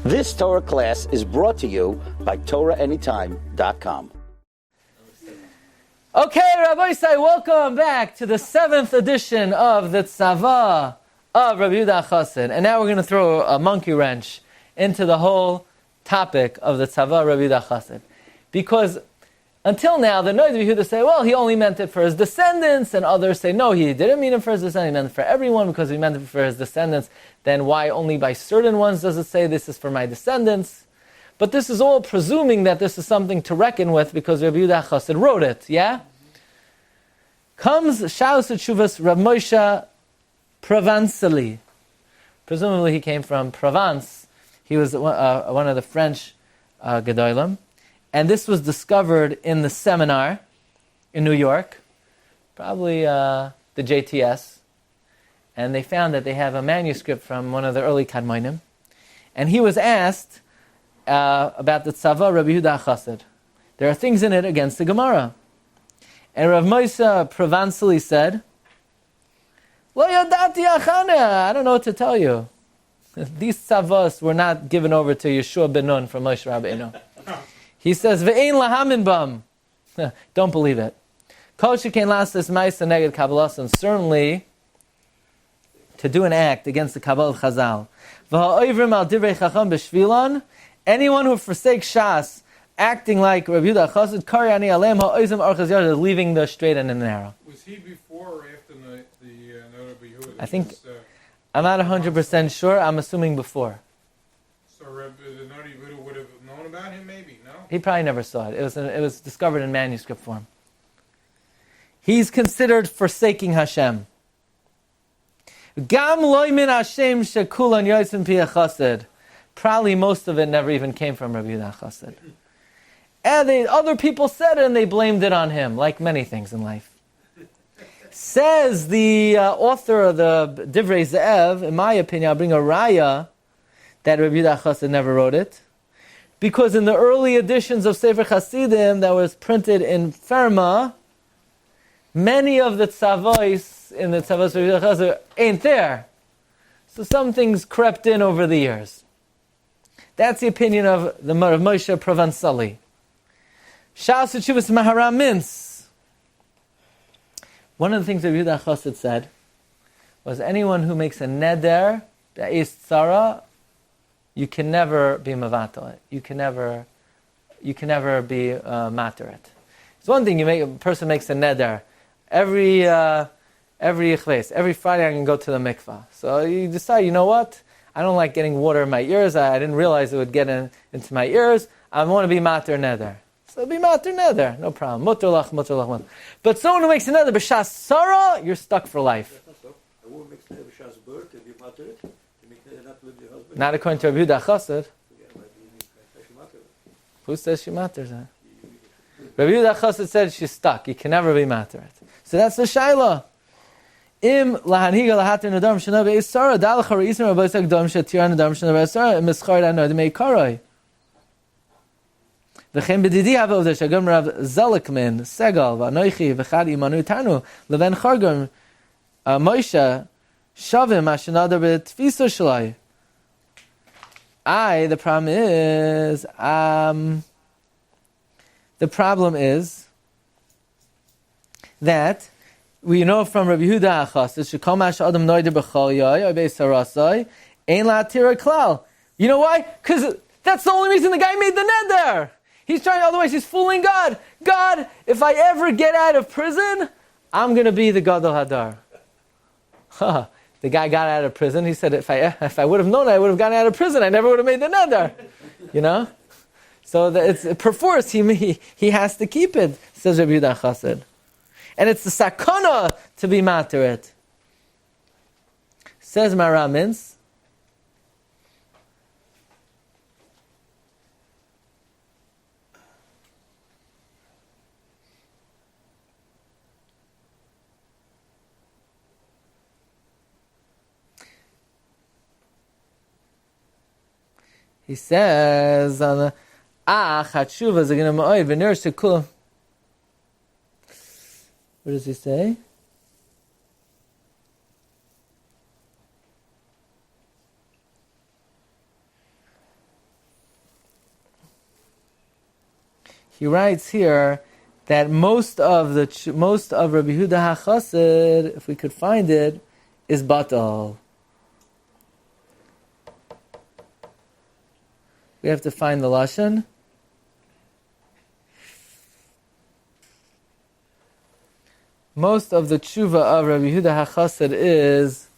This Torah class is brought to you by TorahAnytime.com. Okay, Rabbi Say, welcome back to the 7th edition of the Tzava'ah of Rabbi Yehuda Chasid. And now we're going to throw a monkey wrench into the whole topic of the Tzava'ah of Rabbi Yehuda Chasid. Because until now, the Noid of Yehuda say, well, he only meant it for his descendants, and others say, no, he didn't mean it for his descendants, he meant it for everyone because he meant it for his descendants. Then why only by certain ones does it say this is for my descendants? But this is all presuming that this is something to reckon with because Rabbi Yehuda Chasid wrote it, yeah? Comes Shaus Tshuvas Rav Moshe Provençali. Presumably he came from Provence. He was one of the French Gedolim. And this was discovered in the seminar in New York, probably the JTS. And they found that they have a manuscript from one of the early Kadmonim. And he was asked about the Tzava'ah Rabbi Yehuda Chasid. There are things in it against the Gemara. And Rav Moshe Provençali said, Lo yadati achane, I don't know what to tell you. These tzavos were not given over to Yeshua ben Nun from Moshe Rabbeinu. He says, Ve'ein lahamin bam. Don't believe it. Kol shekain lasses ma'isa neged Kabbalas, and certainly to do an act against the Kabbalah of Chazal. V'ha'oivrim al divrei chacham b'shvilon, anyone who forsakes Shas, acting like Rabbi Yehuda Chasid, Kari ani alem ha'oizim archaz yad, is leaving the straight and in the narrow. Was he before or after the Rabbi Yehuda? I think, I'm not 100% sure, I'm assuming before. So Rabbi the Rabbi Yehuda would have known about him, maybe, no? He probably never saw it. It was discovered in manuscript form. He's considered forsaking Hashem. Gam loy min Hashem shekulan yotzim pi Chasid. Probably most of it never even came from Rabbi Yehuda Chasid. And other people said it and they blamed it on him, like many things in life. Says the author of the Divrei Ze'ev, in my opinion, I'll bring a raya that Rabbi Yehuda Chasid never wrote it. Because in the early editions of Sefer Chasidim that was printed in Ferma, many of the tzavos in the tzavos of Rabbi Yehuda Chasid ain't there. So some things crept in over the years. That's the opinion of the Rav Moshe Provençali. Shas Tshuvas Maharam Mintz. One of the things that Yehuda Chasid said was anyone who makes a neder, be'ez tzara, you can never be mavatal it. You can never be matter it. It's one thing a person makes a neder. Every Friday I can go to the mikvah. So you decide, you know what? I don't like getting water in my ears. I didn't realize it would get into my ears. I want to be mater neder. So be mater neder, no problem. Mutter lach. But someone who makes a neder b'shas sarah, you're stuck for life. A woman makes neder b'shas birth, and you matter it. You make neder not to live with your husband. Not according to Rabbi Yehuda Chasid. Yeah, she matters. Who says she matters? Huh? Rabbi Yehuda Chasid said she's stuck. You can never be matter it. So that's the shaila. Im lahanhiga lahatir nadam shana be'isara dalach ha'reisim rabbi dam shatir nadam shana be'isara mischar anod me'ikarai. V'chem b'didi hava of the shagam Rav Zelikman Segal v'anoichi v'chad imanu tanu leven chargam Moshe shavim ashenadar b'tfisa shalai. The problem is that we know from Rabbi Yehuda Chasid, Shekol Mash Adam Noider B'Chol Yoy or Beisarasai, Ein La'atira Klal. You know why? Because that's the only reason the guy made the neder. He's trying, otherwise he's fooling God. God, if I ever get out of prison, I'm going to be the Gadol Hadar. The guy got out of prison. He said, if I would have known, I would have gotten out of prison. I never would have made the neder. You know? So it's perforce. He has to keep it, says Rabbi Yehuda Chasid. And it's the sakana to be matter it. Says Maharam Mintz, he says on the Hatshuva Zagina Ma'oid V'nir Shekul. What does he say? he writes here that most of Rabbi Yehuda Hachasid, if we could find it, is batal. We have to find the lashon. Most of the tshuva of Rabbi Yehuda Hachasid is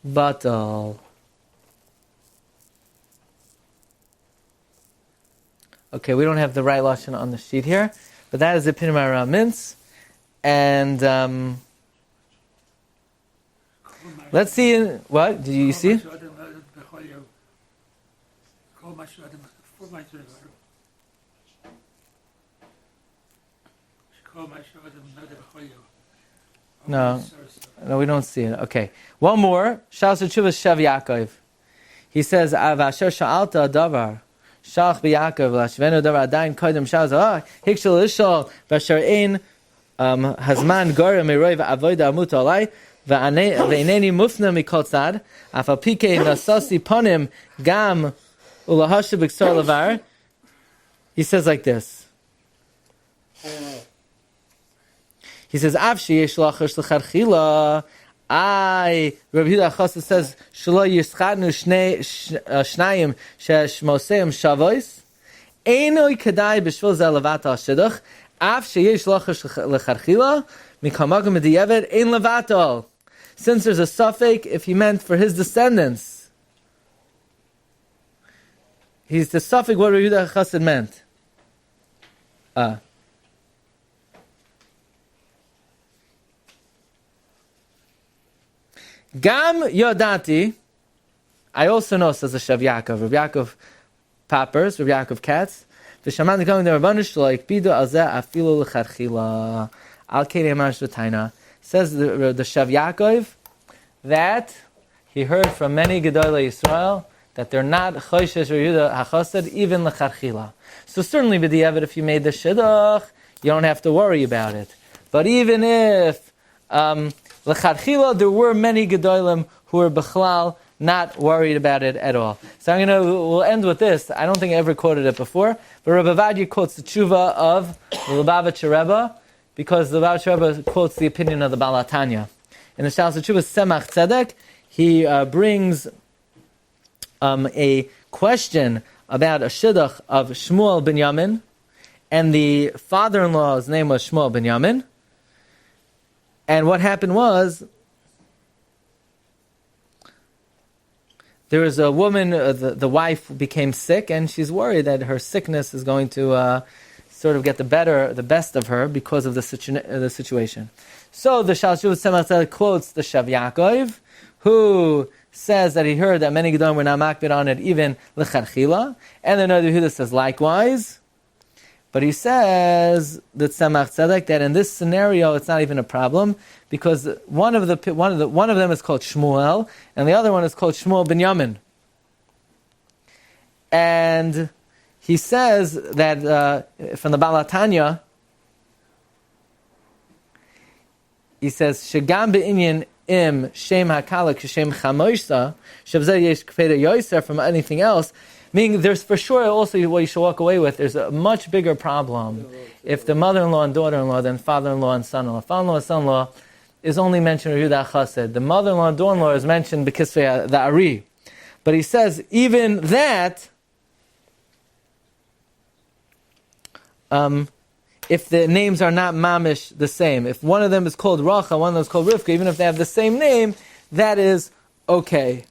batal. Okay, we don't have the right lashon on the sheet here, but that is the opinion of Ramintz. And let's see. What did you see? No, we don't see it. Okay, one more. Shas Tshuva Shav Yaakov. He says, "Avasher sha'alta davar shach b'Yaakov lashvenu davar adayin kodem shaz hikshel ishol v'asher ein hazman gorem miroi v'avoda amut alai v'eineni mufna mikol tzad afal pike nasasi ponim gam ulahashe b'ksor levar." He says like this. He says, "Avshi yesh lachash lecharchila." Rabbi Yehuda Chasid says, "Shelo yischadnu shnayim sheshmoseim shavois." Einoi kedai b'shvil zeh levat al shidduch. Avshi yesh lachash lecharchila mikamagam mediyeved ein levatal. Since there's a suffix, if he meant for his descendants, he's the suffix what Rabbi Yehuda Chasid meant. Gam Yodati, I also know, says the Shav Yaakov, Rabbi Yaakov Pappers, Rabbi Yaakov Katz, V'shaman coming the Rabbanish like Bidu Alzeh Afilu L'Charchila Al Kedei Marash V'Taina. Says the Shav Yaakov that he heard from many Gedolei Yisrael that they're not Choishesh Yehuda Hachasid even L'Charchila. So certainly b'diavad, if you made the Shidduch, you don't have to worry about it. But even if L'Charchila, there were many Gedolim who were Bechlal not worried about it at all. So we'll end with this. I don't think I ever quoted it before, but Rabbi Vadia quotes the tshuva of the Lubavitcher Rebbe, because the Lubavitcher Rebbe quotes the opinion of the Baal HaTanya. In the Shas Tshuva Semach Tzedek, he brings a question about a shidduch of Shmuel ben Yamin, and the father-in-law's name was Shmuel ben Yamin. And what happened was, there was a woman, the wife became sick, and she's worried that her sickness is going to sort of get the best of her because of the situation. So the Shas Tshuva Semach Tzedek quotes the Shav Yaakov, who says that he heard that many Gedolim were not makbid on it, even L'Charchila, and then Rabbi Yehuda says likewise. But he says that Tzemach Tzedek that in this scenario it's not even a problem, because one of them is called Shmuel and the other one is called Shmuel ben Yamin. And he says that from the Baal HaTanya, he says Shegam be'inyan im shem hakala kshem chamoshsa shavzeh yesh kpeda yoser from anything else. Meaning, there's for sure also what you should walk away with. There's a much bigger problem if the mother-in-law and daughter-in-law than father-in-law and son-in-law. Father-in-law and son-in-law is only mentioned in Yehuda Chasid. The mother-in-law and daughter-in-law is mentioned because of the Ari. But he says even that, if the names are not mamish the same, if one of them is called Racha, one of them is called Rivka, even if they have the same name, that is okay.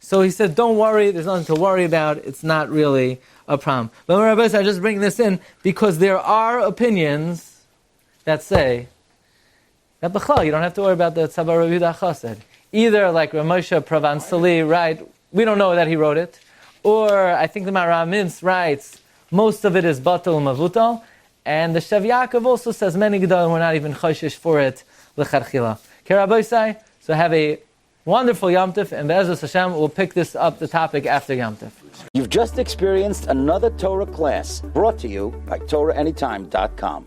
So he said, don't worry, there's nothing to worry about, it's not really a problem. But Rabbi, I just bring this in because there are opinions that say that B'chlal, you don't have to worry about the Tzava'ah Rabbi Yehuda Chasid. Either like Ramosha Pravansali, right, we don't know that he wrote it, or I think the Maharal Mintz writes, most of it is Batal Mavutal, and the Shav Yaakov also says many Gedolim were not even Choshesh for it, L'Charchila. Okay, Rabbi, so have a wonderful Yom Tov, and Be'ezus Hashem, we'll pick this up, the topic, after Yom Tov. You've just experienced another Torah class brought to you by TorahAnytime.com.